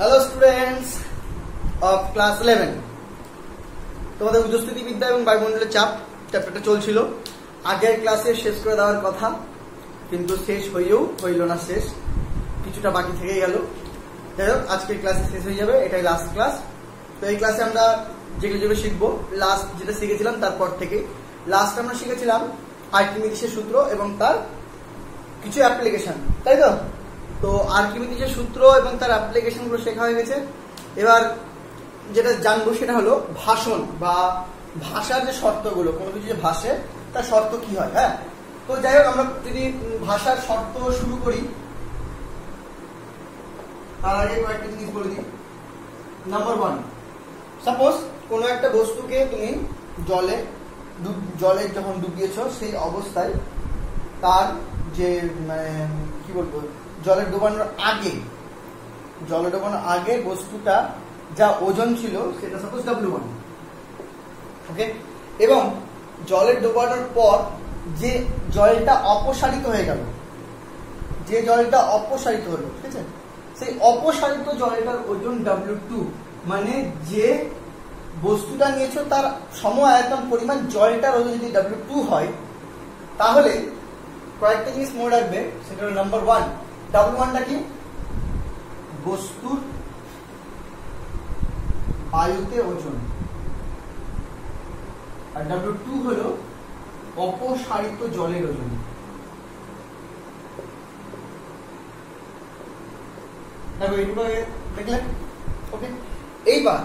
Hello students of class 11, তোমাদের উপস্থিতি বিদ্যা এবং বায়ুমণ্ডলের চাপ চ্যাপ্টারটা চলছিল। আগের ক্লাসে শেষ করে দেওয়ার কথা, কিন্তু শেষ হইল না, শেষ কিছুটা বাকি থেকে গেল। যাই হোক, আজকের ক্লাসে শেষ হয়ে যাবে, এটাই লাস্ট ক্লাস। তো এই ক্লাসে আমরা যেগুলো শিখবো, লাস্ট যেটা শিখেছিলাম তারপর থেকে লাস্ট আমরা শিখেছিলাম আর্কিমিডিসের সূত্র এবং তার কিছু অ্যাপ্লিকেশন, তাই তো? তো আর্কিমিডিসের সূত্র এবং তার অ্যাপ্লিকেশন গুলো শেখা হয়ে গেছে। এবার যেটা জানবো সেটা হলো ভাষণ বা ভাষার যে শর্তগুলো, কোনো কিছু যে ভাষে তার শর্ত কি হয়। হ্যাঁ, তো যাই হোক, আমরা যদি ভাষার শর্ত শুরু করি তার আগে কয়েকটা জিনিস বলে দিই। নাম্বার 1, সাপোজ কোনো একটা বস্তুকে তুমি জলে যখন ডুবিয়েছো, সেই অবস্থায় তার যে কি বলবো, জলে ডোবানোর আগে বস্তুটা যা ওজন ছিল সেটা সাপোজ W1, ওকে। এবং জলে ডোবানোর পর যে জলটা অপসারিত হয়ে গেল, ঠিক আছে, সেই অপসারিত জলটার ওজন W2, মানে যে বস্তুটা নিয়েছো তার সম আয়তন পরিমাণ জলটার ওজন যদি W2 হয়, তাহলে কয়েকটা জিনিস মনে রাখবে। সেটা হলো নাম্বার 1, W1টা কি? বস্তুর বায়ুতে ওজন, আর W2 হলো অপসারিত জলের ওজন। দেখো এইটুকু দেখলেন, ওকে। এইবার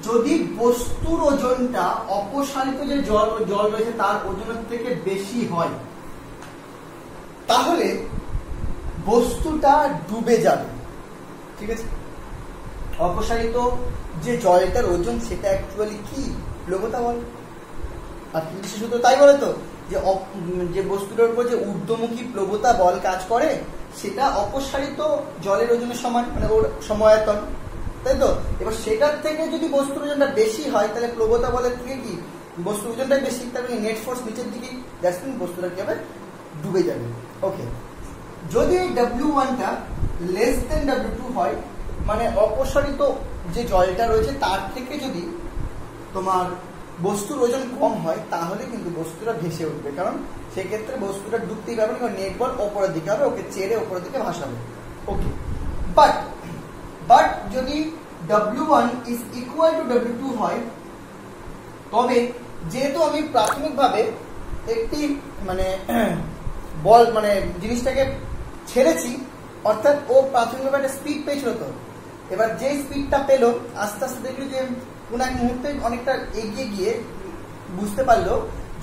যদি বস্তুর ওজনটা অপসারিত যে জল রয়েছে তার ওজনের থেকে বেশি হয়, তাহলে বস্তুটা ডুবে যাবে, ঠিক আছে। অপসারিত যে জলটার ওজন সেটা অ্যাকচুয়ালি কি? প্লবতা বল। আর কিছু সূত্র তাই বলে তো, যে বস্তুটার উপর যে ঊর্ধ্বমুখী প্লবতা বল কাজ করে সেটা অপসারিত জলের ওজনের সমান, মানে ওর সমায়তন, তাই তো? এবার সেটার থেকে যদি বস্তুর ওজনটা বেশি হয়, তাহলে প্লবতা বলের থেকে কি বস্তুর ওজনটাই বেশি, তাহলে নেট ফোর্স নিচের দিকে, দ্যাটস মিন বস্তুটা কি হবে? ডুবে যাবে, ওকে। যদি এই W1টা লেস দেন W2 হয়, মানে অপসারিত যে জলটা রয়েছে তার থেকে যদি তোমার বস্তুর ওজন কম হয়, তাহলে কিন্তু বস্তুটা ভেসে উঠবে, কারণ সেক্ষেত্রে বস্তুটা ডুবতেই পারবে না, নেট বল ওপরের দিকে হবে, ওকে চেড়ে ওপরের দিকে ভাসাবে, ওকে। বাট যদি W1 is equal two W2 হয়, তবে যেহেতু আমি প্রাথমিকভাবে একটি বল জিনিসটাকে ছেড়েছি, অর্থাৎ ও প্রাথমিকভাবে একটা স্পিড পেয়েছিল, তো এবার যে স্পিডটা পেলো আস্তে আস্তে দেখলো যে কোন এক মুহূর্তে অনেকটা এগিয়ে গিয়ে বুঝতে পারলো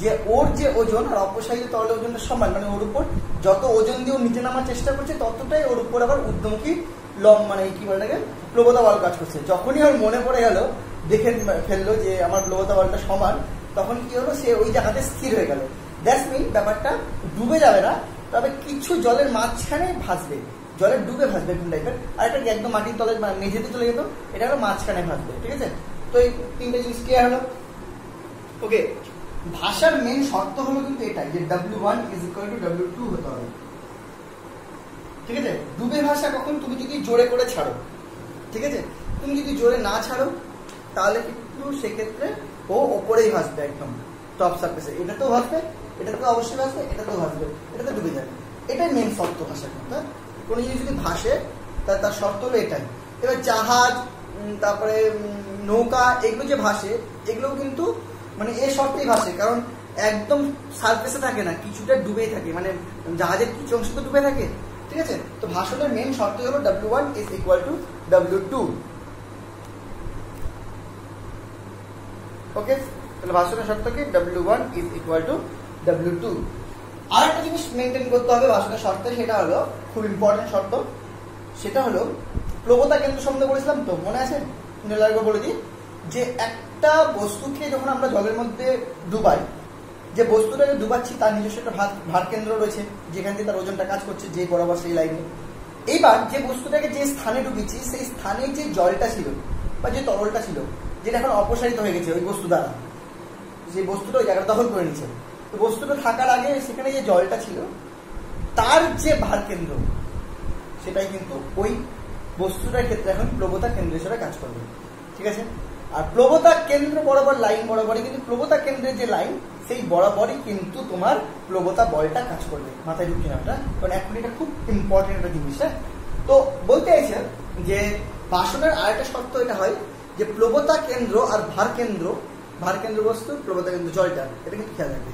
যে ওর যে ওজন আর অপসারিত তরলের ওজনটা সমান, মানে ওর উপর যত ওজন দিয়ে ও নিচে নামার চেষ্টা করছে ততটাই ওর উপর আবার ঊর্ধ্বমুখী কি বলে প্লবতা বল কাজ করছে। যখনই ওর মনে পড়ে গেল, দেখে ফেললো যে আমার প্লবতা বলটা সমান, তখন কি হলো, সে ওই জায়গাতে স্থির হয়ে গেল। দ্যাটস মিন ব্যাপারটা ডুবে যাবে না, তবে কিছু জলের মাঝখানে ভাসবে, জলের ডুবে ভাসবে কোন টাইপের, আর এটা একদম মাটির তলে মেঝেতে চলে যেত, এটা হলো মাঝখানে ভাসবে, ঠিক আছে। তো এই তিনটে জিনিস ক্লিয়ার হলো, ওকে। ভাষার মেন শর্ত হলো কিন্তু এটাই যে W1 is equal two W2 হতে হবে, ঠিক আছে। ডুবে ভাষা কখন? তুমি যদি জোরে করে ছাড়ো, ঠিক আছে। তুমি যদি জোরে না ছাড়ো তাহলে কিন্তু সেক্ষেত্রে ও ওপরেই ভাসবে, একদম টপ সারফেসে, এটাতেও ভাসবে, এটাতেও অবশ্যই ভাসবে, এটাতেও ভাসবে, এটাতে ডুবে যাবে। এটাই মেন শর্ত ভাষার কিন্তু। কোনো জিনিস যদি ভাসে তার শর্ত হলো এটাই। এবার জাহাজ, তারপরে নৌকা, এগুলো যে ভাসে, এগুলো কিন্তু এই শর্তেই ভাসে, কারণ একদম সারফেসে থাকে না, কিছুটা ডুবেই থাকে, জাহাজের কিছু অংশ তো ডুবে থাকে, ঠিক আছে। তো ভাষণের মেন শর্ত হলো W1 is equal two W2, ওকে। তাহলে ভাষণের শর্ত কি? W1 is equal two W2। আর একটা জিনিস মেনটেন করতে হবে ভাষণের শর্তে, সেটা হলো খুব ইম্পর্টেন্ট শর্ত, সেটা হলো প্লবতা কেন্দ্র সম্বন্ধে বলেছিলাম তো, মনে আছে? বলে দিই যে একটা বস্তুকে যখন আমরা জলের মধ্যে ডুবাই, যে বস্তুটাকে ডুবাচ্ছি তার নিজস্ব একটা ভার কেন্দ্র রয়েছে, যেখান থেকে তার ওজনটা কাজ করছে, যে বরাবর সেই লাইনে। এইবার যে বস্তুটাকে যে স্থানে ডুবিয়েছি, সেই স্থানে যে জলটা ছিল বা যে তরলটা ছিল, যেটা এখন অপসারিত হয়ে গেছে ওই বস্তু দ্বারা, সেই বস্তুটা ওই জায়গাটা দখল করে নিচ্ছে, তো বস্তুটা থাকার আগে সেখানে যে জলটা ছিল তার যে ভার কেন্দ্র, সেটাই কিন্তু ওই বস্তুটার ক্ষেত্রে এখন প্লবতা কেন্দ্র হিসেবে কাজ করবে, ঠিক আছে। আর প্লবতা কেন্দ্র বরাবর লাইন বরাবরই কিন্তু প্লবতা কেন্দ্রের যে লাইন সেই বরাবরই কিন্তু তোমার প্লবতা বলটা কাজ করবে। মাথায় ঢুকি না ওটা, কারণ এখন এটা খুব ইম্পর্টেন্ট একটা জিনিস। হ্যাঁ, তো বলতে চাইছে যে ভাষণের আরেকটা শর্ত এটা হয় যে প্লবতা কেন্দ্র আর ভার কেন্দ্র বস্তু, প্লবতা কেন্দ্র জলটা, এটা কিন্তু খেয়াল রাখবে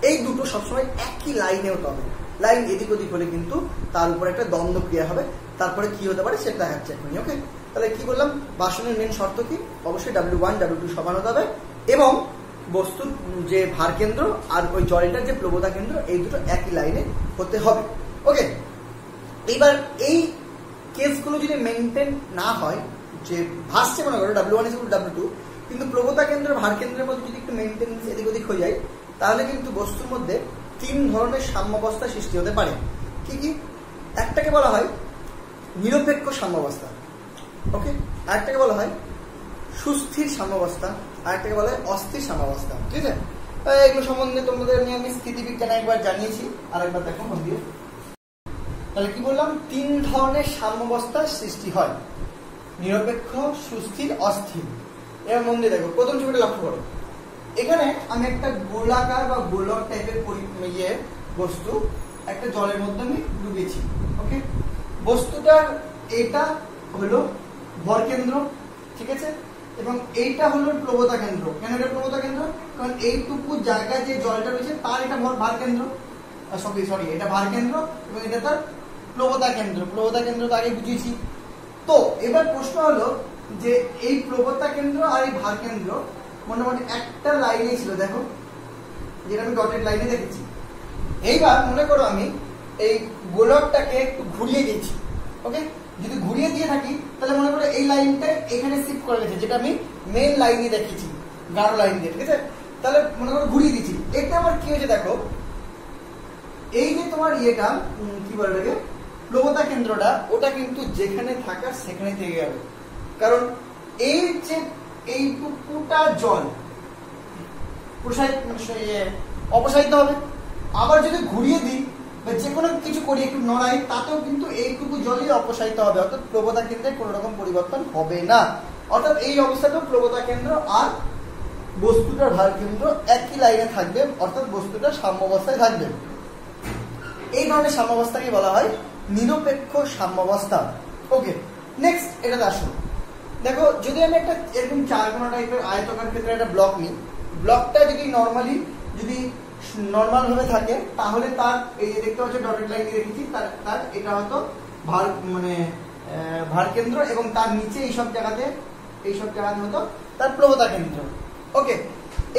এই দুটো সবসময় একই লাইনে হতে হবে। লাইন এদিক ওদিক হলে কিন্তু তার উপর একটা দ্বন্দ্ব ক্রিয়া হবে, তারপরে কি হতে পারে সেটা দেখাচ্ছে এখনই। ওকে, তাহলে কি বললাম, ভাষণের মেন শর্ত কি, অবশ্যই W1 W2 সমান হতে হবে এবং বস্তুর যে ভার কেন্দ্র আর ওই জলটার যে প্লবতা কেন্দ্র এই দুটো একই লাইনে হতে হবে। ওকে, এইবার এই কেসগুলো যদি মেনটেন না হয়, যে ভাসছে মনে করো W1 W2, কিন্তু প্লবতা কেন্দ্র ভার কেন্দ্রের মধ্যে যদি একটু মেনটেন্স এদিক ওদিক হয়ে যায়, তাহলে কিন্তু বস্তুর মধ্যে 3 ধরনের সাম্যাবস্থা সৃষ্টি হতে পারে। কি কি? একটাকে বলা হয় নিরপেক্ষ সাম্যাবস্থা, ওকে, আরেকটাকে বলা হয় সুস্থির সাম্যাবস্থা, আরেকটাকে বলা হয় অস্থির সাম্যাবস্থা, ঠিক আছে। এগুলো সম্বন্ধে তোমাদের আমি স্থিতিবিজ্ঞানে একবার জানিয়েছি, আরেকবার দেখো মন দিয়ে। তাহলে কি বললাম, 3 ধরনের সাম্যাবস্থা সৃষ্টি হয়, নিরপেক্ষ, সুস্থির, অস্থির। এবার মন দিয়ে দেখো, প্রথম ছবিটা লক্ষ্য করো, এখানে আমি একটা গোলাকার বা গোলক টাইপের বস্তু একটা জলের মধ্যে আমি ডুবিয়েছি। ওকে, বস্তুটার এটা হলো ভর কেন্দ্র, ঠিক আছে, এবং এইটা হলো প্লবতা কেন্দ্র। কেন এটা প্লবতা কেন্দ্র? কারণ এইটুকু জায়গায় যে জলটা রয়েছে তার এটা ভার কেন্দ্র, সরি এটা ভার কেন্দ্র এবং এটা তার প্লবতা কেন্দ্র। প্লবতা কেন্দ্র তো আগে বুঝিয়েছি। তো এবার প্রশ্ন হলো যে এই প্লবতা কেন্দ্র আর এই ভার কেন্দ্র মোটামুটি একটা লাইনে ছিল, দেখো যেটা আমি ডটেড লাইনে দেখেছি। এইবার মনে করো আমি এই গোলকটাকে একটু ঘুরিয়ে দিয়েছি। ওকে, যদি ঘুরিয়ে দিয়ে থাকি তাহলে মনে করো এই লাইনটা এখানে শিফট করে গেছে, যেটা আমি মেন লাইনে দেখেছি গাঢ় লাইন দিয়ে, ঠিক আছে। তাহলে মনে করো ঘুরিয়ে দিচ্ছি, এটা আমার কি হয়েছে দেখো, এই যে তোমার ইয়েটা কি বলে এটাকে প্লবতা কেন্দ্রটা, ওটা কিন্তু যেখানে থাকার সেখানে থেকে যাবে, কারণ এই যে এইটুকুটা জল অপসারিত হবে। আবার যদি ঘুরিয়ে দিই বা যে কোনো কিছু করি একটু নড়াই, তাতেও কিন্তু এইটুকু জলই অপসারিত হবে, অর্থাৎ প্লবতা কেন্দ্রে কোনো রকম পরিবর্তন হবে না। অর্থাৎ এই অবস্থাটা প্লবতা কেন্দ্র আর বস্তুটার ভার কেন্দ্র একই লাইনে থাকবে, অর্থাৎ বস্তুটা সাম্যাবস্থায় থাকবে। এই ধরনের সাম্যাবস্থাকে বলা হয় নিরপেক্ষ সাম্যাবস্থা। ওকে, নেক্সট এটাতে আসো। দেখো, যদি আমি একটা এরকম চারকোনা টাইপের আয়তকার ক্ষেত্রে একটা ব্লক নিই, ব্লকটা যদি নর্মাল ভাবে থাকে, তাহলে তার এই যে দেখতে পাচ্ছ ডটেড লাইন দিয়ে রেখেছি, তার এটা হয়তো ভার কেন্দ্র এবং তার নিচে এইসব জায়গাতে হয়তো তার প্লবতা কেন্দ্র। ওকে,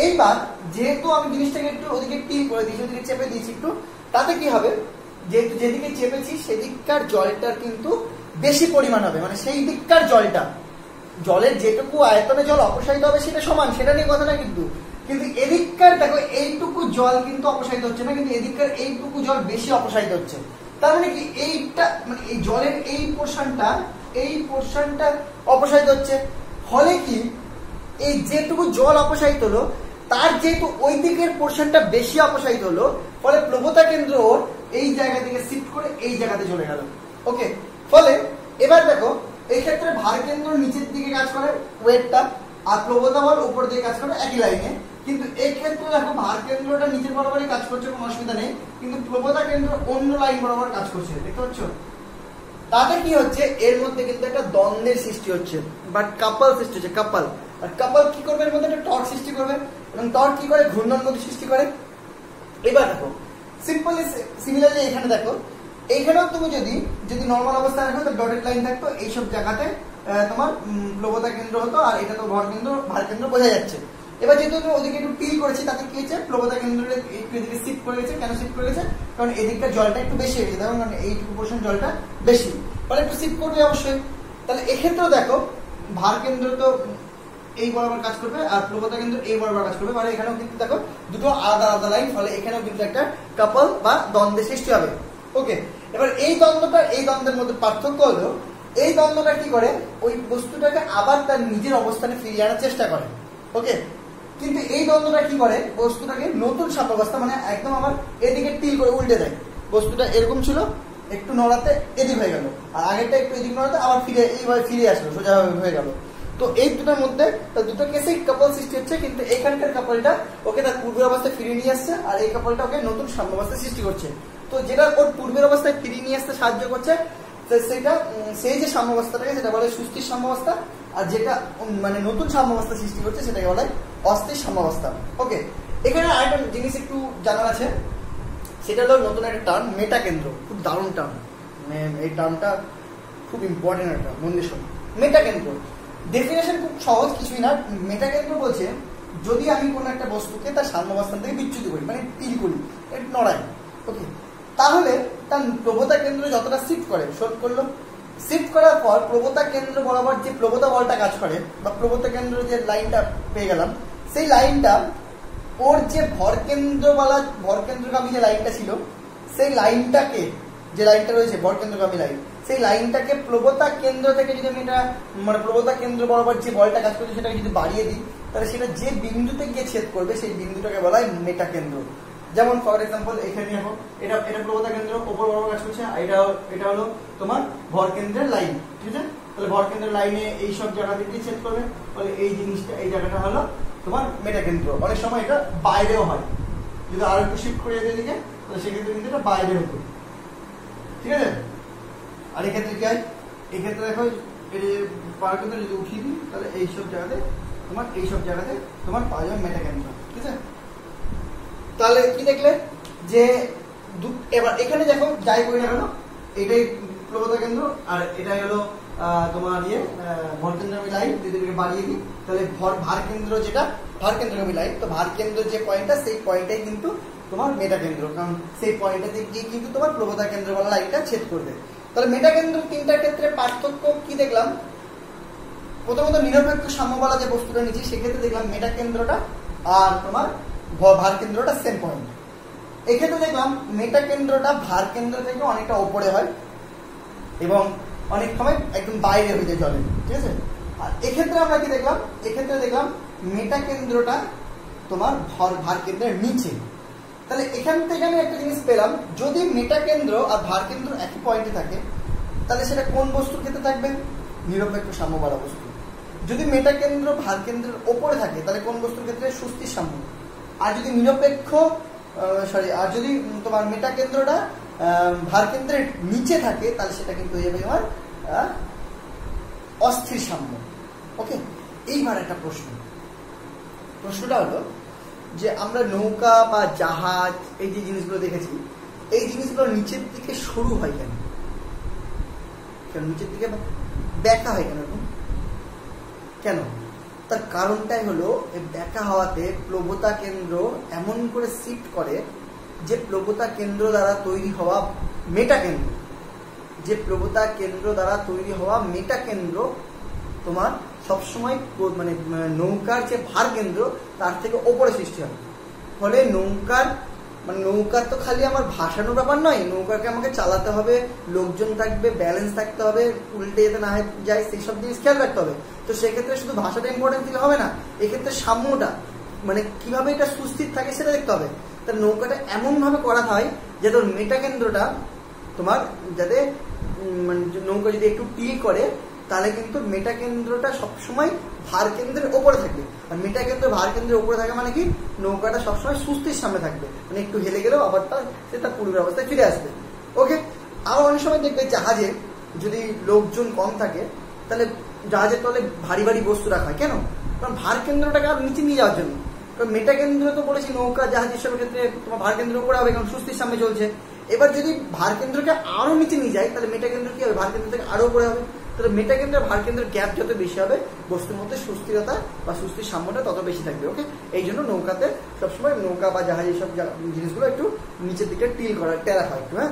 এইবার যেহেতু আমি জিনিসটাকে একটু ওদিকে টিল করে দিয়েছি, ওদিকে চেপে দিয়েছি একটু, তাতে কি হবে, যেহেতু যেদিকে চেপেছি সেদিককার জলটার কিন্তু বেশি পরিমাণ হবে, মানে সেই দিককার জলের যেটুকু আয়তনে জল অপসারিত হবে সেটা সমান, সেটা নিয়ে কথা না, কিন্তু এদিককার দেখো এইটুকু জল কিন্তু অপসারিত হচ্ছে না, কিন্তু এদিককার এইটুকু জল বেশি অপসারিত হচ্ছে। তার মানে কি, এইটা মানে এই জলের এই পোর্শনটা অপসারিত হচ্ছে, ফলে কি এই যেটুকু জল অপসারিত হলো তার যেহেতু ওই দিকের পোর্শনটা বেশি অপসারিত হলো, ফলে প্লবতা কেন্দ্র এই জায়গা থেকে শিফট করে এই জায়গাতে চলে গেল। ওকে, ফলে এবার দেখো এই ক্ষেত্রে ভার কেন্দ্র নিচের দিকে কাজ করে ওয়েটটা, আর প্লবতা বল উপর দিকে কাজ করে একই লাইনে। কিন্তু এই ক্ষেত্রে দেখো ভার কেন্দ্রটা নিচের বরাবরই কাজ করছে, কোনো অসুবিধা নেই, কিন্তু প্লবতা কেন্দ্র অন্য লাইন বরাবর কাজ করছে, দেখতে পাচ্ছ। তাতে কি হচ্ছে, এর মধ্যে কিন্তু একটা দ্বন্দ্বের সৃষ্টি হচ্ছে, বাট কাপল সৃষ্টি হচ্ছে, কাপল। আর কাপল কি করবে, এর মধ্যে একটা টর্ক সৃষ্টি করবে, এবং টর্ক কি করে, ঘূর্ণন গতি সৃষ্টি করে। এবার দেখো সিমিলারলি এখানে দেখো, এইখানেও তুমি যদি নর্মাল অবস্থায় রাখো তো ডটেড লাইন থাকতো, এইসব জায়গাতে তোমার প্লবতা কেন্দ্র হতো, আর এটা তো ভার কেন্দ্র বোঝা যাচ্ছে। এবার যেহেতু তুমি ওদিকে একটু টিল করেছি, তাতে কি হচ্ছে, প্লবতা কেন্দ্রে একটু এদিকে শিফট করে গেছে। কেন শিফট করে গেছে? কারণ এদিককার জলটা একটু বেশি হয়ে গেছে, কারণ এইটুকু পোর্শন জলটা বেশি, ফলে একটু শিফট করবে অবশ্যই। তাহলে এক্ষেত্রেও দেখো ভার কেন্দ্র তো এই বরাবর কাজ করবে আর প্লবতা কেন্দ্র এই বরাবর কাজ করবে, মানে এখানেও কিন্তু দেখো দুটো আলাদা আলাদা লাইন, ফলে এখানেও কিন্তু একটা কাপল বা দ্বন্দ্বের সৃষ্টি হবে। ওকে, এবার এই দ্বন্দ্বের মধ্যে পার্থক্য হলো, এই দ্বন্দ্বটা কি করে, ওই বস্তুটাকে আবার তার নিজের অবস্থানে ফিরিয়ে আনার চেষ্টা করে। ওকে, কিন্তু এই দ্বন্দ্বটা কি করে, বস্তুটাকে নতুন সাম্যাবস্থা, মানে একদম আবার এদিকে টিল করে উল্টে দেয়। বস্তুটা এরকম ছিল, একটু নড়াতে এদিক হয়ে গেল, আর আগেরটা একটু এদিক নড়াতে আবার এইভাবে ফিরে আসলো, সোজা হয়ে গেল। তো এই দুটোর মধ্যে দুটো কেসেই কাপল সৃষ্টি হচ্ছে, কিন্তু এইখানকার কাপলটা ওকে তার পূর্বের অবস্থায় ফিরিয়ে নিয়ে আসছে, আর এই কাপলটা ওকে নতুন সাম্যাবস্থায় সৃষ্টি করছে। তো যেটা ওর পূর্বের অবস্থায় ফিরিয়ে নিয়ে আসতে সাহায্য করছে সেটা সেই যে সাম্যাবস্থাটাকে সেটা বলে সুস্থির সাম্যাবস্থা, আর যেটা মানে নতুন সাম্যাবস্থা সৃষ্টি করছে সেটাকে বলে অস্থির সাম্যাবস্থা। ওকে, এখানে আরেকটা জিনিস একটু জানার আছে, সেটা হলো নতুন একটা টার্ম মেটাকেন্দ্র। খুব দারুণ টার্ম, এই টার্মটা খুব ইম্পর্টেন্ট একটা, মন দিয়ে শোনো। মেটাকেন্দ্র ডেফিনেশন খুব সহজ, কিছুই না। মেটাকেন্দ্র বলছে যদি আমি কোনো একটা বস্তুকে তার সাম্যাবস্থান থেকে বিচ্যুত করি, মানে টিল করি, একটু নড়াই, ওকে, তাহলে তার প্রবণতা কেন্দ্র যতটা শিফট করে, শোধ করলো, শিফট করার পর প্রবণতা কেন্দ্র বরাবর যে প্রবণতা বলটা কাজ করে বা প্রবণতা কেন্দ্র যে লাইনটা পেয়ে গেলাম, সেই লাইনটা ওর যে ভরকেন্দ্রগামী যে লাইনটা ছিল, সেই লাইনটাকে, যে লাইনটা রয়েছে ভরকেন্দ্রগামী লাইন, সেই লাইনটাকে প্রবণতা কেন্দ্র থেকে যদি আমি এটা মানে প্রবণতা কেন্দ্র বরাবর যে বলটা কাজ করছে সেটাকে যদি বাড়িয়ে দিই, তাহলে সেটা যে বিন্দুতে গিয়ে ছেদ করবে সেই বিন্দুটাকে বলা হয় মেটাকেন্দ্র। যেমন ফর এক্সাম্পল এখানে এখন এটা প্রবণতা কেন্দ্র ওপর বরাবর কাজ করছে, এটা হলো তোমার ভরকেন্দ্রের লাইন, ঠিক আছে? তাহলে ভরকেন্দ্রের লাইনে এই সব জায়গাতে গিয়ে ছেদ করবে, তাহলে এই জিনিসটা, এই জায়গাটা হলো তোমার মেটাকেন্দ্র। অনেক সময় এটা বাইরেও হয়, যদি আরো একটু শিফট করে দিতে দিকে, তাহলে সেক্ষেত্রে কিন্তু এটা বাইরে হতো, ঠিক আছে? আর এক্ষেত্রে কি হয়, এক্ষেত্রে দেখো এই পারকেন্দ্র যদি উঠিয়ে দিই, তাহলে এইসব জায়গাতে তোমার পাওয়া যাবে মেটাকেন্দ্র, ঠিক আছে? তাহলে কি দেখলে যে এবার এখানে দেখো যাই করি না কেন, এটাই প্রবণতা কেন্দ্র আর এটাই হলো তোমার ভরকেন্দ্রগামী লাইন। যদি এটাকে বাড়িয়ে দিই তাহলে ভার কেন্দ্র, যেটা ভারকেন্দ্রগামী লাইন, তো ভার কেন্দ্র যে পয়েন্টটা, সেই পয়েন্টটাই কিন্তু তোমার মেটাকেন্দ্র, কারণ সেই পয়েন্টটাতে গিয়ে কিন্তু তোমার প্রবণতা কেন্দ্র বলা লাইনটা ছেদ করবে। তাহলে মেটাকেন্দ্র তিনটার ক্ষেত্রে পার্থক্য কি দেখলাম? প্রথমত নিরপেক্ষ সাম্যবলা যে বস্তুটা নিচ্ছি সেক্ষেত্রে দেখলাম মেটাকেন্দ্রটা আর তোমার ভার কেন্দ্রটা সেম পয়েন্ট। এক্ষেত্রে দেখলাম মেটাকেন্দ্রটা ভার কেন্দ্র থেকে অনেকটা ওপরে হয় এবং অনেক সময় একদম বাইরে হয়ে যায় জলে, ঠিক আছে? আর এক্ষেত্রে আমরা কি দেখলাম? এক্ষেত্রে দেখলাম মেটাকেন্দ্রটা তোমার ভার কেন্দ্রের নিচে। তাহলে এখান থেকে আমি একটা জিনিস পেলাম, যদি মেটাকেন্দ্র আর ভার কেন্দ্র একই পয়েন্টে থাকে তাহলে সেটা কোন বস্তুর ক্ষেত্রে থাকবে? নিরপেক্ষ সাম্যবলা বস্তু। যদি মেটাকেন্দ্র ভার কেন্দ্রের ওপরে থাকে তাহলে কোন বস্তুর ক্ষেত্রে? সুস্থির সাম্য। আর যদি আর যদি তোমার মেটাকেন্দ্রটা ভার কেন্দ্রের নিচে থাকে তাহলে সেটা কিন্তু হয়ে যাবে আমার অস্থির সাম্য। ওকে, এইবার একটা প্রশ্নটা হলো যে আমরা নৌকা বা জাহাজ এই যে জিনিসগুলো দেখেছি, এই জিনিসগুলো নিচের দিকে সরু হয় কেন? নিচের দিকে ব্যাকা হয় কেন? তার কারণটাই হলো ব্যাকা হওয়াতে প্রবণতা কেন্দ্র এমন করে শিফট করে যে প্রবণতা কেন্দ্র দ্বারা তৈরি হওয়া মেটাকেন্দ্র তোমার সবসময় মানে নৌকার যে ভার কেন্দ্র তার থেকে ওপরে সৃষ্টি হয়। ফলে নৌকার তো খালি আমার ভাসানোর ব্যাপার নয়, নৌকাকে আমাকে চালাতে হবে, লোকজন থাকবে, ব্যালেন্স থাকতে হবে, উল্টে যেতে না যায় সেই সব জিনিস খেয়াল রাখতে হবে। তো সেক্ষেত্রে শুধু ভাষাটা ইম্পর্টেন্ট দিলে হবে না, এক্ষেত্রে সাম্যটা মানে কিভাবে এটা সুস্থির থাকে সেটা দেখতে হবে। তার নৌকাটা এমন ভাবে করা হয় যাতে মেটাকেন্দ্রটা তোমার যাতে মানে নৌকা যদি একটু টিল করে তাহলে কিন্তু মেটাকেন্দ্রটা সবসময় ভার কেন্দ্রের ওপরে থাকবে। আর মেটাকেন্দ্র ভার কেন্দ্রের ওপরে থাকা মানে কি? নৌকাটা সবসময় সুস্থির সামনে থাকবে, মানে একটু হেলে গেলেও আবার তার পূর্বের অবস্থায় ফিরে আসবে। ওকে, আবার অনেক সময় দেখবে জাহাজে যদি লোকজন কম থাকে তাহলে জাহাজের তলে ভারী ভারী বস্তু রাখা হয়। কেন? কারণ ভার কেন্দ্রটাকে আর নিচে নিয়ে যাওয়ার জন্য। কারণ মেটাকেন্দ্র তো বলেছি নৌকা জাহাজ এসবের ক্ষেত্রে তোমার ভার কেন্দ্র উপরে হবে, কারণ সুস্থির সামনে চলছে। এবার যদি ভার কেন্দ্রকে আরো নিচে নিয়ে যায় তাহলে মেটাকেন্দ্র কি হবে? ভার কেন্দ্র থেকে আরো উপরে হবে। তাহলে মেটাকেন্দ্র ভার কেন্দ্রের গ্যাপ যত বেশি হবে বস্তুর মধ্যে সুস্থিরতা বা সুস্থির সাম্যটা তত বেশি থাকবে। ওকে, এই জন্য নৌকাতে সবসময় নৌকা বা জাহাজ এইসব জিনিসগুলো একটু নিচের দিকে টেরা হয় একটু। হ্যাঁ,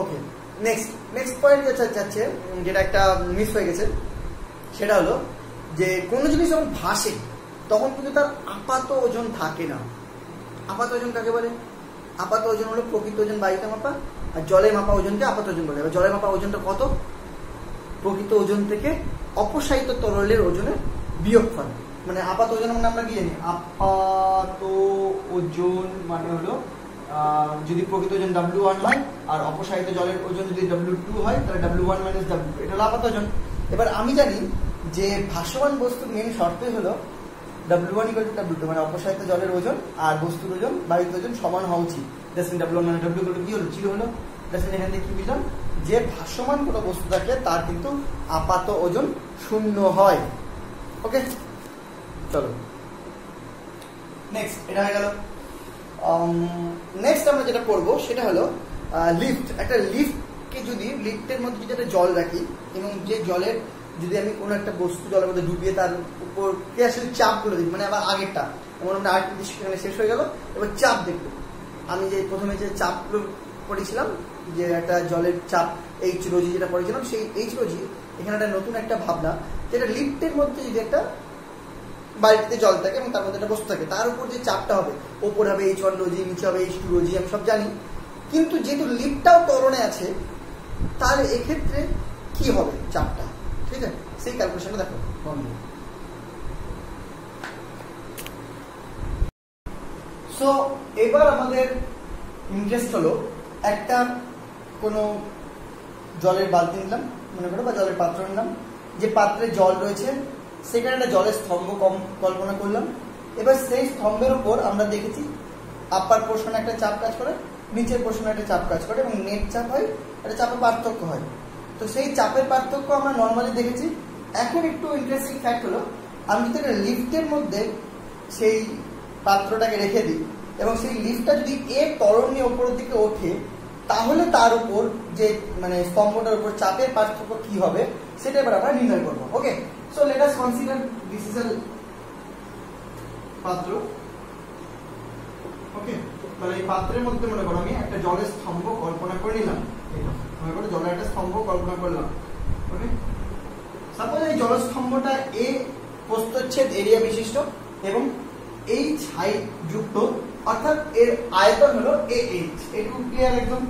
ওকে, নেক্সট পয়েন্ট যাচ্ছে, যেটা একটা মিস হয়ে গেছে, সেটা হলো যে কোনো জিনিস যখন ভাসে তখন কিন্তু তার আপাত ওজন থাকে না। আপাত ওজন কাকে বলে? আপাত ওজন হলো প্রকৃত ওজন বায়ুতে মাপা, আর জলে মাপা ওজনকে আপাত ওজন বলে। জলে মাপা ওজনটা কত? প্রকৃত ওজন থেকে অপসারিত তরলের ওজনের বিয়োগফল। মানে আপাত ওজন মানে আমরা কি জানি? আপাত ওজন মানে হলো যদি প্রকৃত ওজন W1 হয় আর অপসারিত জলের ওজন যদি W2 হয় তাহলে W1 মাইনাস W2, এটা হলো আপাত ওজন। এবার আমি জানি যে ভাসমান বস্তুর মেন শর্তই হলো W1 = W2, মানে অপসারিত জলের ওজন আর বস্তুর ওজন বায়ুর ওজন সমান হওয়া উচিত। দ্যাটস মিন W1 মানে W কি হলো, 0 হলো। দ্যাটস মিন এখান থেকে কি বুঝলাম, যে ভাসমান কোনো বস্তু থাকে তার কিন্তু আপাত ওজন 0 হয়। ওকে, চলো নেক্সট, এটা হয়ে গেল। নেক্সট আমরা যেটা করবো সেটা হলো লিফট। একটা লিফটকে যদি লিফটের মধ্যে যদি একটা জল রাখি এবং যে জলের যদি আমি কোনো একটা বস্তু জলের মধ্যে ডুবিয়ে তার উপর ক্রিয়াশীল চাপগুলো দিই, মানে আবার আগেরটা এমন আমরা আরেকটা সেখানে শেষ হয়ে গেল, এবার চাপ দেখবো। আমি যে প্রথমে যে চাপগুলো পড়েছিলাম, যে একটা জলের চাপ এইচ রোজি যেটা পড়েছিলাম, সেই এইচ রোজি এখানে একটা নতুন একটা ভাবনা, যেটা লিফটের মধ্যে যদি একটা বাড়িতে জল থাকে এবং তার মধ্যে একটা বস্তু থাকে, তার উপর যে চাপটা হবে, ওপর হবে H1 রোজি, নিচে হবে H2 রোজি, আমি সব জানি। কিন্তু যেহেতু লিফটটাও ত্বরণে আছে, তাহলে এক্ষেত্রে কি হবে চাপটা, ঠিক আছে, সেই ক্যালকুলেশনটা দেখো। সো এবার আমাদের ইন্টারেস্ট হলো একটা কোনো জলের বালতি নিলাম মনে করো, বা জলের পাত্র নিলাম, যে পাত্রে জল রয়েছে সেখানে একটা জলের স্তম্ভ কল্পনা করলাম। এবার সেই স্তম্ভের উপর আমরা দেখেছি আপার পোর্শনে একটা চাপ কাজ করে, নিচের পোর্শনে একটা চাপ কাজ করে, এবং নেট চাপ হয়, একটা চাপের পার্থক্য হয়। তো সেই চাপের পার্থক্য আমরা নর্মালি দেখেছি। এখন একটু ইন্টারেস্টিং ফ্যাক্ট হলো, আমি যদি একটা লিফটের মধ্যে সেই পাত্রটাকে রেখে দিই এবং সেই লিফটটা যদি ত্বরণ নিয়ে ওপরের দিকে ওঠে, তাহলে তার উপর যে মানে স্তম্ভটার উপর চাপের পার্থক্য কি হবে সেটা এবার আমরা নির্ণয় করবো। Okay, so let us consider this is a পাত্র। ওকে, তাহলে এই পাত্রের মধ্যে মনে করো আমি একটা জলের স্তম্ভ কল্পনা করে নিলাম, মনে করো জলের একটা স্তম্ভ কল্পনা করলাম। ওকে, সাপোজ এই জলস্তম্ভটা এ প্রস্থচ্ছেদ এরিয়া বিশিষ্ট এবং এইচ হাইট যুক্ত, অর্থাৎ এর আয়তন হলো AH। এটুকু ক্লিয়ার একদম।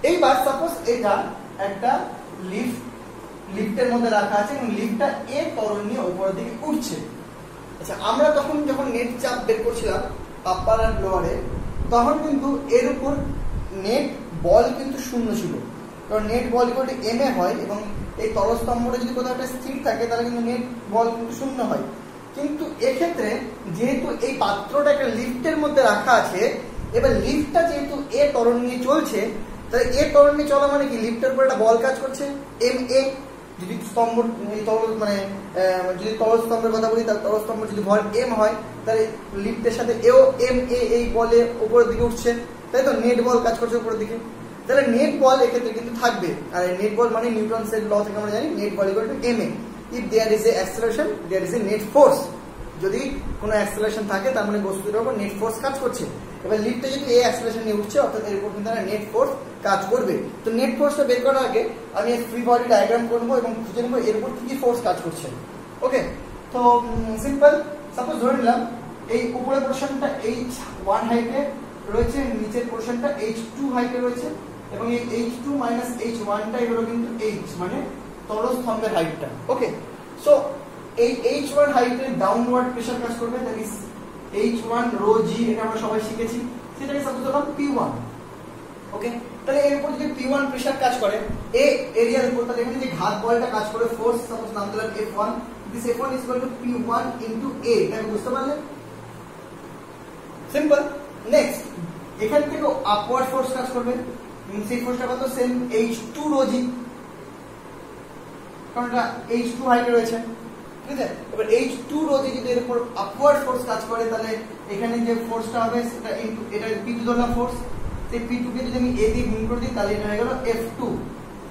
এইবার সাপোজ এটা একটা লিফটের মধ্যে রাখা আছে এবং লিফটটা ত্বরণ নিয়ে উপরের দিকে উঠছে। আচ্ছা, আমরা তখন যখন নেট চাপ বের করছিলাম আপার আর লোয়ারে, তখন কিন্তু এর উপর নেট বল কিন্তু 0 ছিল, কারণ নেট বল MA হয় এবং এই তলস্তম্ভটা যদি কোথাও একটা স্থির থাকে তাহলে কিন্তু নেট বল কিন্তু 0 হয়। কিন্তু এক্ষেত্রে যেহেতু এই পাত্রটা একটা লিফটের মধ্যে রাখা আছে, এবার লিফটটা যেহেতু ত্বরণ নিয়ে চলছে, তাহলে ত্বরণ নিয়ে চলা মানে কি, লিফটের উপর একটা বল কাজ করছে MA। যদি স্তম্ভ মানে যদি তলস্তম্ভের কথা বলি, তাহলে তলস্তম্ভ যদি ভর M হয়, তাহলে লিফটের সাথে এও MA এই বলে উপরের দিকে উঠছে, তাই তো নেট বল কাজ করছে উপরের দিকে। তাহলে নেট বল এক্ষেত্রে কিন্তু থাকবে। আর নেট বল মানে নিউটনের ল থেকে আমরা জানি নেট বল equal to MA। If there is a acceleration there is a net force. যদি কোনো অ্যাক্সেলারেশন থাকে তার মানে বস্তুর উপর নেট ফোর্স কাজ করছে। এবার লিফটে যদি এই অ্যাক্সেলারেশন নিয়ে উঠছে, অর্থাৎ এর উপর কিন্তু নেট ফোর্স কাজ করবে। তো নেট ফোর্সটা বের করার আগে আমি ফ্রি বডি ডায়াগ্রাম করবো এবং খুঁজে নেবো এর উপর কি কি ফোর্স কাজ করছে। ওকে, তো সিম্পল, সাপোজ ধরে নিলাম এই উপরের পোর্শনটা H1 হাইটে রয়েছে, নিচের পোর্শনটা H2 হাইটে রয়েছে, এবং এই H2 মাইনাস H1টাই হলো কিন্তু H মানে তলস্তম্ভের হাইটটা। ওকে, সো এই H1 হাইটের ডাউনওয়ার্ড প্রেসার কাজ করবে, দ্যাট ইজ H1 রো জি, এটা আমরা সবাই শিখেছি, সেটাকে সাপোজ ধরলাম P1। ওকে, তাহলে এর উপর যদি P1 প্রেসার কাজ করে এই এরিয়ার উপর, তাহলে এখানে যে ঘাত বলটা কাজ করে ফোর্স, সাপোজ নাম দিলাম F1, this F1 is equal two P1 into A। এটা বুঝতে পারলে? সিম্পল। নেক্সট, এখান থেকে আপওয়ার্ড ফোর্স কাজ করবে, সেই ফোর্সটা কত, সেম H2 রো জি, কারণ এটা H2 হাইটে রয়েছে, ঠিক আছে। এবার H2 রো জি যদি এর উপর আপওয়ার্ড ফোর্স কাজ করে, তাহলে এখানে যে ফোর্সটা হবে সেটা ইনটু এটা P2 ধরলাম ফোর্স, সেই P2 কে যদি আমি A দিয়ে গুণ করে দিই তাহলে এটা হয়ে গেল F2।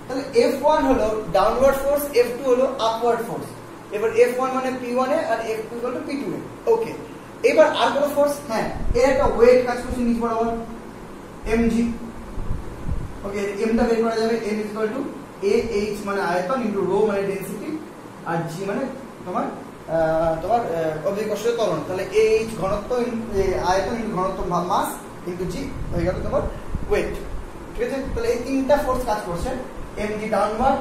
তাহলে F1 হলো ডাউনওয়ার্ড ফোর্স, F2 হলো আপওয়ার্ড ফোর্স। এবার F1 মানে P1 A R F2 equal to P2 এ। ওকে, এবার আর কোন ফোর্স, হ্যাঁ এর একটা ওয়েট কাজ করছে নিচ বরাবর mg। ওকে, এমটা বের করা যাবে, m ইকুয়াল টু AH মানে আয়তন ইনটু রো মানে ডেনসিটি, আর g মানে তোমার অভিকর্ষীয় ত্বরণ। তাহলে AH ঘনত্ব আয়তন ইনটু ঘনত্ব মাস ইনটু g হয়ে গেল তোমার ওয়েট, ঠিক আছে। তাহলে এই তিনটা ফোর্স কাজ করছে, mg ডাউনওয়ার্ড,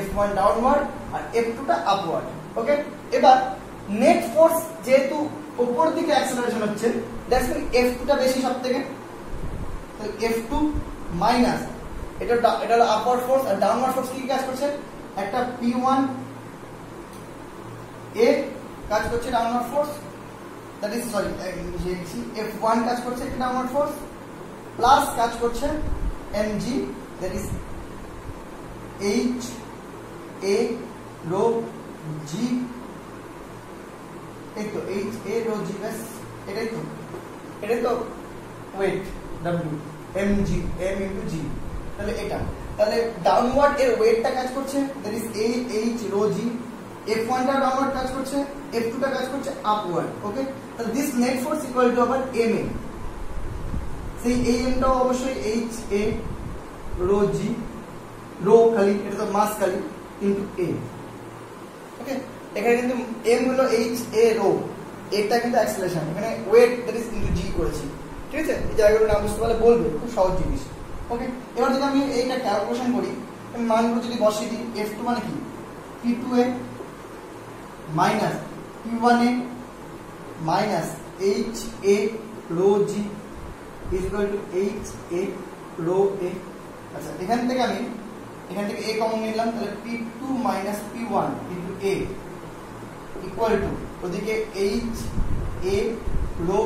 F1 ডাউনওয়ার্ড আর F2 টা আপওয়ার্ড। ওকে, এবার নেট ফোর্স যেহেতু উপর দিকে অ্যাক্সেলারেশন হচ্ছে, দ্যাটস মিন F2 টা বেশি সবথেকে, তাহলে F2 মাইনাস এটা হলো আপওয়ার্ড ফোর্স, আর ডাউনওয়ার্ড ফোর্স কি কাজ করছে? একটা P1 A কাজ করছে downward force, that is sorry F1 কাজ করছে একটা ডাউনওয়ার্ড ফোর্স, প্লাস কাজ করছে mg, that is h a rho g, এই তো h a rho g ব্যাস, এটাই তো wait w mg m into g। তাহলে এটা, তাহলে ডাউনওয়ার্ড এর ওয়েটটা কাজ করছে, that is a h rho g, F1 টা ডাউনওয়ার্ড কাজ করছে, F2 টা কাজ করছে আপওয়ার্ড। ওকে, তাহলে this net force equal two আবার ma, সেই am টাও অবশ্যই h a rho g, rho খালি, এটা তো মাস খালি, ইনটু a। ওকে, এখানে কিন্তু m হলো h a রো, এটা কিন্তু অ্যাক্সেলারেশন, এখানে weight that is into g করেছি। ঠিক আছে, এই জায়গাগুলো না বুঝতে পারলে বলবে, খুব সহজ জিনিস। ওকে, এবার যদি আমি এইটা ক্যালকুলেশন করি, আমি মানগুলো যদি বসিয়ে দিই, F2 মানে কি P2a minus P1a minus h a rho g is equal to h a rho a। আচ্ছা, এখান থেকে a কমন নিলাম, তাহলে P2 minus P1 into a equal to ওদিকে h a rho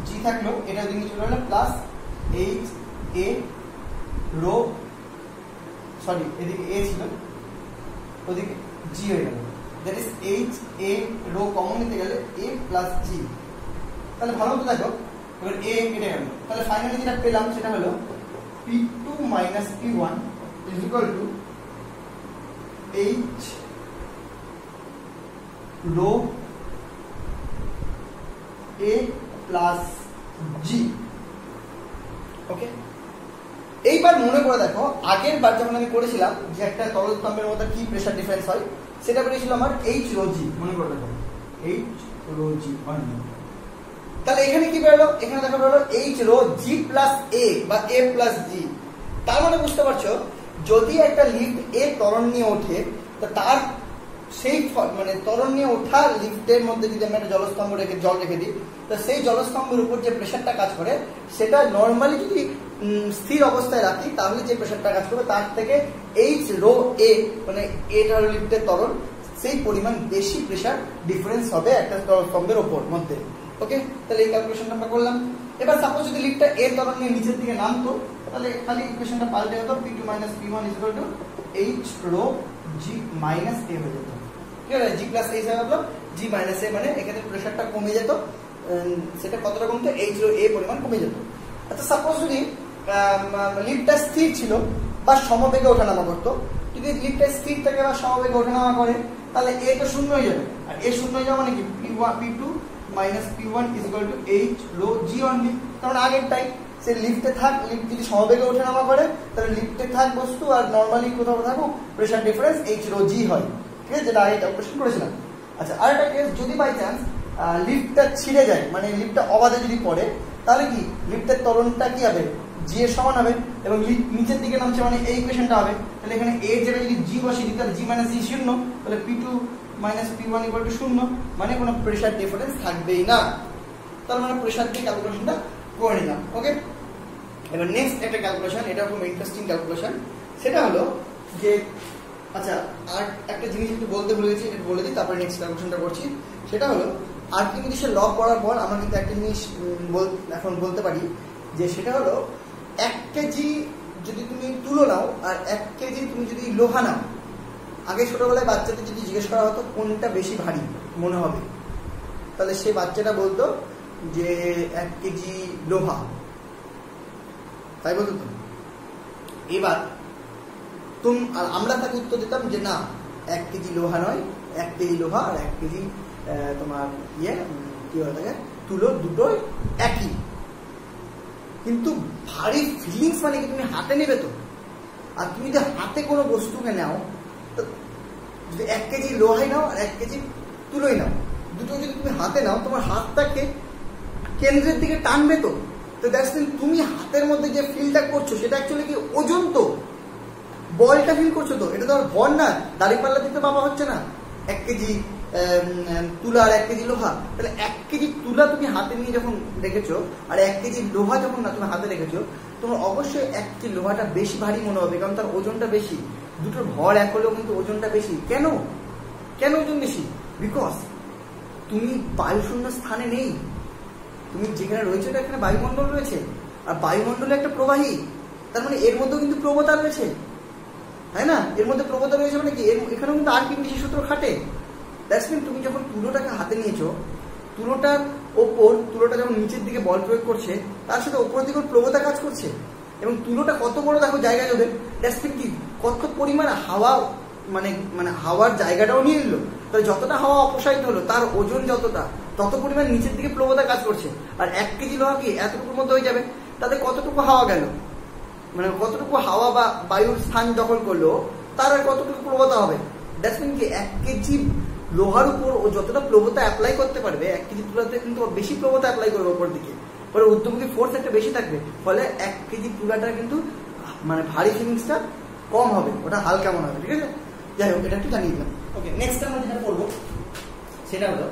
g থাকলো, এটা ওদিকে চলে গেল plus h a rho, sorry এদিকে a ছিল ওদিকে g হয়ে গেল, that is h a rho common নিতে গেলে a প্লাস g। তাহলে ভালো মতো দেখো, এবার a কেটে গেল, তাহলে ফাইনালি যেটা পেলাম সেটা হলো P2 minus P1 is equal to h rho a plus g। ওকে, এইবার মনে করে দেখো, আগের বার যখন আমি করেছিলাম যে একটা তরল স্তম্ভের মধ্যে কি প্রেসার ডিফারেন্স হয়, সেটা করেছিল আমার h rho g, মনে করে দেখো h rho g। তাহলে এখানে কি বেরোলো? এখানে দেখা বেরোলো h rho g plus a বা a প্লাস g। তার মানে বুঝতে পারছো, যদি একটা লিফট a ত্বরণ নিয়ে ওঠে, তো তার সেই মানে ত্বরণ নিয়ে ওঠা লিফটের মধ্যে যদি আমি একটা জলস্তম্ভ জল রেখে দিই, তো সেই জলস্তম্ভের উপর যে প্রেশারটা কাজ করে, সেটা নর্মালি যদি স্থির অবস্থায় রাখি, তাহলে যে প্রেশারটা কাজ করবে তার থেকে h rho a, মানে এটা হলো লিফটের ত্বরণ, সেই পরিমাণ বেশি প্রেশার ডিফারেন্স হবে একটা স্তম্ভের উপর মধ্যে। ওকে, তাহলে এই ক্যালকুলেশনটা আমরা করলাম। এবার সাপোজ যদি লিফটটা a ত্বরণ নিয়ে নিচের দিকে নামতো, তাহলে খালি ইকুয়েশনটা পাল্টে হতো P2 minus P1 is equal to h rho g minus a হয়ে যেত। ঠিক আছে, g প্লাস a হয়ে গেল, g মাইনাস a, মানে এখানে প্রেশারটা কমে যেত, সেটা কতটা কমতো, h rho a পরিমাণ কমে যেত। আচ্ছা, সাপোজ যদি লিফটটা স্থির ছিল বা সমবেগে ওঠানামা করতো, যদি লিফটটা স্থির থাকে বা সমবেগে ওঠানামা করে, তাহলে a তো শূন্য হয়ে যাবে, আর a শূন্য হয়ে যাবে মানে কি P2 minus P1 is equal to h rho g only। কারণ আগেরটাই, সে লিফটে থাক, লিফট যদি সমবেগে ওঠানামা করে, তাহলে লিফটে থাক বস্তু, আর নর্মালি কোথাও থাকুক, pressure difference h rho g হয়। ঠিক আছে, যেটা আগে ক্যালকুলেশন করেছিলাম। আচ্ছা, আরেকটা কেস, যদি বাই চান্স লিফটটা ছিঁড়ে যায়, মানে লিফটটা অবাধে যদি পড়ে, তাহলে কি লিফটের ত্বরণটা কি হবে, g এর সমান হবে, এবং লিফট নিচের দিকে নামছে, মানে এই ইকুয়েশনটা হবে। তাহলে এখানে a এর জায়গায় যদি g বসিয়ে দিই, তাহলে g মাইনাস g শূন্য, তাহলে P2 minus P1 equal to শূন্য, মানে কোনো প্রেশার ডিফারেন্স থাকবেই না। তার মানে প্রেশার দিয়ে ক্যালকুলেশনটা করে নিলাম। ওকে, এবার নেক্সট একটা ক্যালকুলেশন, এটা খুব ইন্টারেস্টিং ক্যালকুলেশন, সেটা হলো যে, আচ্ছা আর একটা জিনিস একটু বলতে ভুলে গেছি, এটা বলে দিই, তারপরে নেক্সট ক্যালকুলেশনটা করছি। সেটা হলো আর্কিমিডিসের ল পড়ার পর আমরা কিন্তু একটা জিনিস এখন বলতে পারি, যে সেটা হলো 1 কেজি যদি তুমি তুলো নাও আর 1 কেজি তুমি যদি লোহা নাও, আগে ছোটবেলায় বাচ্চাদের যদি জিজ্ঞেস করা হতো কোনটা বেশি ভারী মনে হবে, তাহলে সেই বাচ্চাটা বলতো যে 1 কেজি লোহা, তাই বলতো তো। এবার আমরা তাকে উত্তর দিতাম যে না, 1 কেজি লোহা নয়, 1 কেজি লোহা আর 1 কেজি তোমার কি বলে থাকে তুলো, দুটোই একই। কিন্তু ভারী ফিলিংস মানে কি, তুমি হাতে নেবে তো, আর তুমি যদি হাতে কোনো বস্তুকে নাও, তো যদি 1 কেজি লোহাই নাও আর 1 কেজি তুলোই নাও, দুটো যদি তুমি হাতে নাও, তোমার হাতটাকে কেন্দ্রের দিকে টানবে তো। দ্যাটস মিন তুমি হাতের মধ্যে যে ফিলটা করছো, সেটা অ্যাকচুয়ালি কি ওজন, তো বলটা ফিল করছো তো, এটা তো আর ভর না, দাঁড়িপাল্লা দিতে বাবা হচ্ছে না 1 কেজি তুলা আর 1 কেজি লোহা, তাহলে 1 কেজি তুলা তুমি হাতে নিয়ে যখন রেখেছো আর 1 কেজি লোহা যখন না তুমি হাতে রেখেছো, তোমার অবশ্যই 1 কেজি লোহাটা বেশি ভারী মনে হবে, কারণ তার ওজনটা বেশি। দুটোর ভর এক হলেও কিন্তু ওজনটা বেশি। কেন কেন ওজন বেশি? বিকজ তুমি বায়ুশূন্য স্থানে নেই, তুমি যেখানে রয়েছে এখানে বায়ুমণ্ডল রয়েছে, আর বায়ুমণ্ডলে একটা প্রবাহী, তার মানে এর মধ্যেও কিন্তু প্রবতা রয়েছে, তাই না? এর মধ্যে প্রবতা রয়েছে মানে কি, এখানেও কিন্তু আরকিমিডিসের সূত্র খাটে। দ্যাটস মিন তুমি যখন তুলোটাকে হাতে নিয়েছো, তুলোটার ওপর, তুলোটা যখন নিচের দিকে বল প্রয়োগ করছে, তার সাথে ওপরের দিকে প্রবতা কাজ করছে, এবং তুলোটা কত বড় দেখো জায়গা জুড়ে, দ্যাটস মিন কি কত পরিমাণ হাওয়া, মানে হাওয়ার জায়গাটাও নিয়ে নিল। তাহলে যতটা হাওয়া অপসারিত হলো তার ওজন যতটা, তত পরিমাণ নিচের দিকে প্রবতা কাজ করছে। আর 1 কেজি লোহা কি এতটুকুর মধ্যে হয়ে যাবে, তাতে কতটুকু হাওয়া গেল, মানে কতটুকু হাওয়া বা বায়ুর স্থান দখল করলো, তার আর কতটুকু প্রবতা হবে। দ্যাটস মিন কি 1 কেজি লোহার উপর ও যতটা প্রবতা অ্যাপ্লাই করতে পারবে, 1 কেজি তুলাতে কিন্তু বেশি প্রবতা অ্যাপ্লাই করবে ওপর দিকে, পরে ঊর্ধ্বমুখী ফোর্স একটা বেশি থাকবে, ফলে 1 কেজি তুলাটা কিন্তু মানে ভারী ফিলিংসটা কম হবে, ওটা হালকা মনে হবে। ঠিক আছে, যাই হোক, এটা একটু জানিয়ে দিলাম। ওকে, নেক্সট আমরা যেটা করবো সেটা হলো,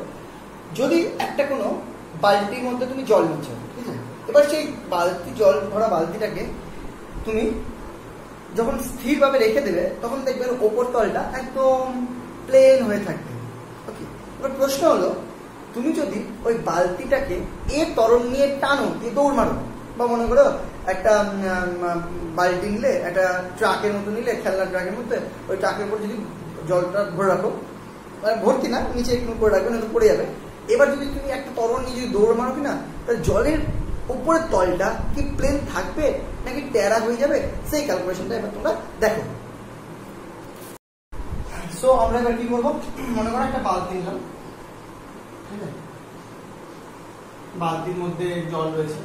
যদি একটা কোনো বালতির মধ্যে তুমি জল নিচ্ছ, ঠিক আছে, এবার সেই বালতি, জল ভরা বালতিটাকে তুমি যখন স্থিরভাবে রেখে দেবে, তখন দেখবে ওপর তলটা একদম প্লেন হয়ে থাকবে। ওকে, এবার প্রশ্ন হলো, তুমি যদি ওই বালতিটাকে ত্বরণ নিয়ে টানো, দিয়ে দৌড় মারো, বা মনে করো একটা বালতি নিলে, একটা ট্রাকের মতো নিলে, খেলনার ট্রাকের মধ্যে, ওই ট্রাকের উপর যদি জলটা ভরে রাখো, মানে ভর্তি না, নিচে একটু করে রাখবে, না তো পড়ে যাবে। এবার যদি তুমি একটা ত্বরণ নিয়ে যদি দৌড় মারো কিনা, তাহলে জলের উপরের তলটা কি প্লেন থাকবে নাকি টেরা হয়ে যাবে, সেই ক্যালকুলেশনটা এবার তোমরা দেখো। সো আমরা এবার কি করবো, মনে করো একটা বালতি নিলাম, ঠিক আছে, বালতির মধ্যে জল রয়েছে।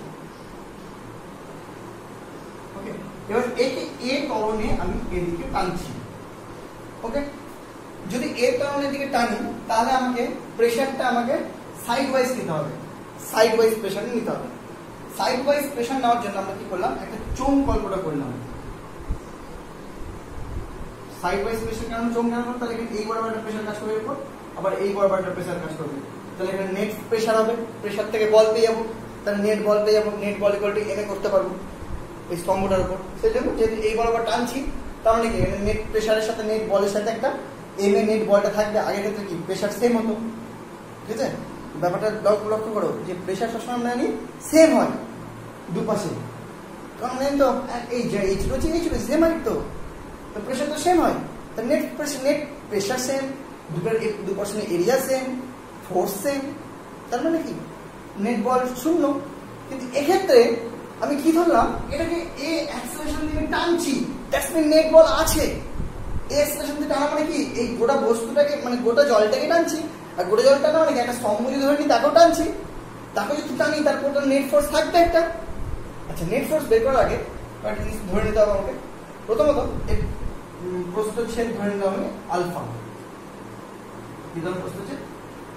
ওকে, এবার একে ত্বরণে আমি এদিকে টানছি। ওকে, যদি ত্বরণের দিকে টানি, তাহলে আমাকে প্রেশারটা আমাকে সাইড ওয়াইজ নিতে হবে, সাইড ওয়াইজ প্রেশার নিতে হবে। সাইড ওয়াইজ প্রেশার নেওয়ার জন্য আমরা কি করলাম, একটা চোঙ কল্পনা করলাম। সাইড ওয়াইজ প্রেশার কেন, চোঙ কেন করলাম, তাহলে এই বরাবর একটা প্রেশার কাজ করবে এরপর, আবার এই বরাবর একটা প্রেশার কাজ করবে, তাহলে এখানে নেট প্রেশার হবে, প্রেশার থেকে বল পেয়ে যাবো, তাহলে নেট বল পেয়ে যাবো, নেট বল ইকুয়াল টু এম করতে পারবো এই স্তম্ভটার উপর। সেই জন্য যদি এই বরাবর টানছি, তার মানে কি নেট প্রেশারের সাথে নেট বলের সাথে একটা এম এ নেট বলটা থাকবে। আগের ক্ষেত্রে কি প্রেশার সেম হতো, ঠিক আছে, ব্যাপারটা লক্ষ্য করো যে প্রেশার সবসময় আমরা জানি সেম হয় দুপাশে, কারণ জানি তো এই যে এইচ রয়েছে, এইচ রয়েছে সেম হয়, তো প্রেশার তো সেম হয়, তো নেট প্রেশার সেম, দুপাশে এরিয়া সেম, ফোর্স সেম, তার মানে কি নেট বল শূন্য। কিন্তু এক্ষেত্রে আমি কি ধরলাম, এটাকে এ অ্যাক্সেলারেশন দিয়ে টানছি, দ্যাটস মিন নেট বল আছে। এই অ্যাক্সেলারেশন দিয়ে টানা মানে কি, এই গোটা বস্তুটাকে, মানে গোটা জলটাকে টানছি, আর গোটা জল টানা মানে কি একটা স্তম্ভ যদি ধরে নিই তাকেও টানছি, তাকে যদি টানি তারপর নেট ফোর্স থাকবে একটা। আচ্ছা, নেট ফোর্স বের করার আগে একটা জিনিস ধরে নিতে হবে আমাকে। প্রথমত প্রস্থচ্ছেদ ধরে নিতে হবে আলফা, বিধান প্রস্থচ্ছেদ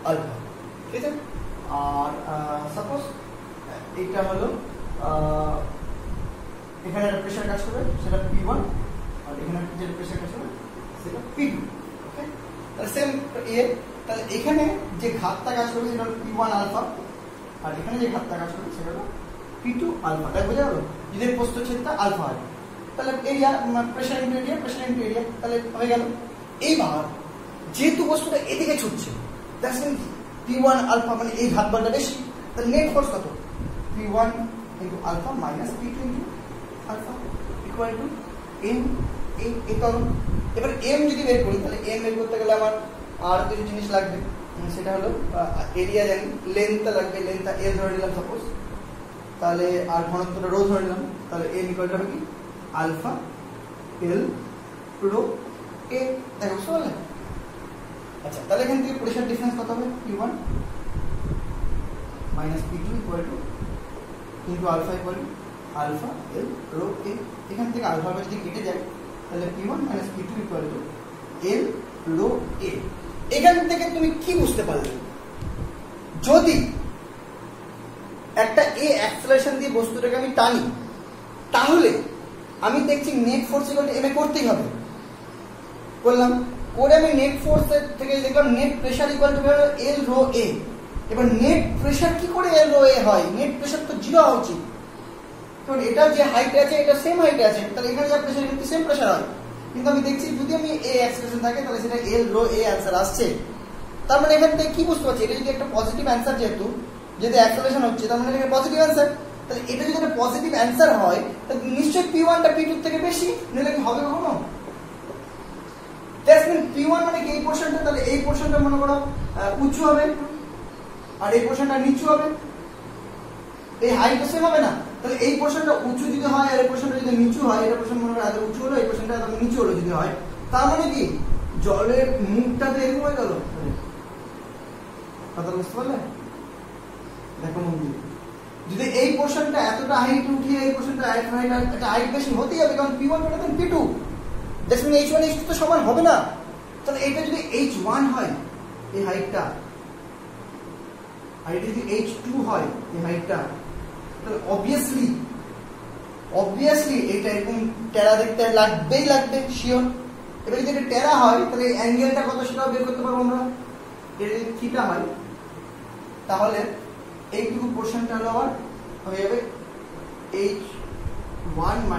আলফা, ঠিক আছে। আর সাপোজ এইটা হলো, এখানে একটা প্রেশার কাজ করবে, সেটা P1, আর এখানে যেটা প্রেশার কাজ করবে সেটা P2। ওকে, তাহলে সেম তাহলে এখানে যে ঘাতটা কাজ করবে সেটা হলো P1 আলফা, আর এখানে যে ঘাতটা কাজ করবে সেটা হলো P2 আলফা। তাই বোঝা গেল, যদি প্রস্থচ্ছেদটা আলফা হয়, তাহলে area, pressure into area, pressure into area, তাহলে হয়ে গেল। এইবার যেহেতু বস্তুটা এদিকে ছুটছে, দ্যাটস মিন P1 আলফা, মানে এই ঘাত বলটা বেশি, তাহলে নেট ফোর্স কত, P1 into alpha minus P2 into alpha equal to M, এই ত্বরণ। এবার এম যদি বের করি, তাহলে এম বের করতে গেলে আমার আর কিছু জিনিস লাগবে, সেটা হলো এরিয়া জানি, লেন্থটা লাগবে, লেন্থটা এল ধরে নিলাম সাপোজ, তাহলে আর ঘনত্বটা রো ধরে নিলাম, তাহলে এম ইকুয়াল টু হবে কি আলফা এল রো এ। দেখো বুঝতে পারলে? আচ্ছা, তাহলে এখান থেকে প্রেশার ডিফারেন্স কত হবে, P1 minus P2 equal to into alpha equal to alpha l rho a. এখান থেকে আলফা যদি কেটে যায়, তাহলে P1 minus P2 equal to l rho a. এখান থেকে তুমি কি বুঝতে পারলে, যদি একটা এ অ্যাক্সেলারেশন দিয়ে বস্তুটাকে আমি টানি, তাহলে আমি দেখছি net force equal to m a করতেই হবে, বললাম। করে আমি নেট ফোর্স থেকে দেখলাম net pressure equal to l rho a. এবার নেট প্রেসার কি করে এল রো এ হয়? নেট প্রেসার তো 0 হওয়া উচিত, কারণ এটা যে হাইটে আছে এটা সেম হাইটে আছে, তাহলে এখানে যা প্রেসার কিন্তু সেম প্রেসার হয়। কিন্তু আমি দেখছি যদি আমি এ এক্সপ্রেশন থাকে তাহলে সেটা এল রো এ অ্যান্সার আসছে। তার মানে এখান থেকে কি বুঝতে পারছি, এটা যদি একটা পজিটিভ অ্যান্সার, যেহেতু যদি অ্যাক্সেলারেশন হচ্ছে তার মানে এটা পজিটিভ অ্যান্সার। তাহলে এটা যদি একটা পজিটিভ অ্যান্সার হয় তাহলে নিশ্চয়ই P1 টা P2 থেকে বেশি, নাহলে কি হবে কখনো? দ্যাটস মিন P1 মানে কি এই পোরশনটা, তাহলে এই পোরশনটা মনে করো উঁচু হবে আর এই পোরশনটা নিচু হবে, এই হাইট সেম হবে না। তাহলে এই পোরশনটা উঁচু যদি হয় আর এই পোরশনটা যদি নিচু হয়, এটা পোরশন মনে করো এত উঁচু হলো, এই পোরশনটা এত নিচু হলো যদি হয়, তার মানে কি জলের মুখটা তো এরকম হয়ে গেল। কথা বুঝতে পারলে? দেখো যদি এই পোরশনটা এতটা হাইট উঠিয়ে এই পোরশনটা একটা হাইট বেশি হতেই হবে, কারণ P1 = P2, that's mean H1 H2 তো সমান হবে না। তাহলে এটা যদি H1 হয় এই হাইটটা, আর এটা যদি H2 হয় এই হাইটটা, তাহলে অবভিয়াসলি এটা এরকম টেরা দেখতে লাগবে শিওর। এবার যদি এটা টেরা হয় তাহলে অ্যাঙ্গেলটা কত সেটাও বের করতে পারবো আমরা। এটা যদি থিটা হয় তাহলে এইটুকু পোরশনটা হলো আবার হয়ে যাবে H1 -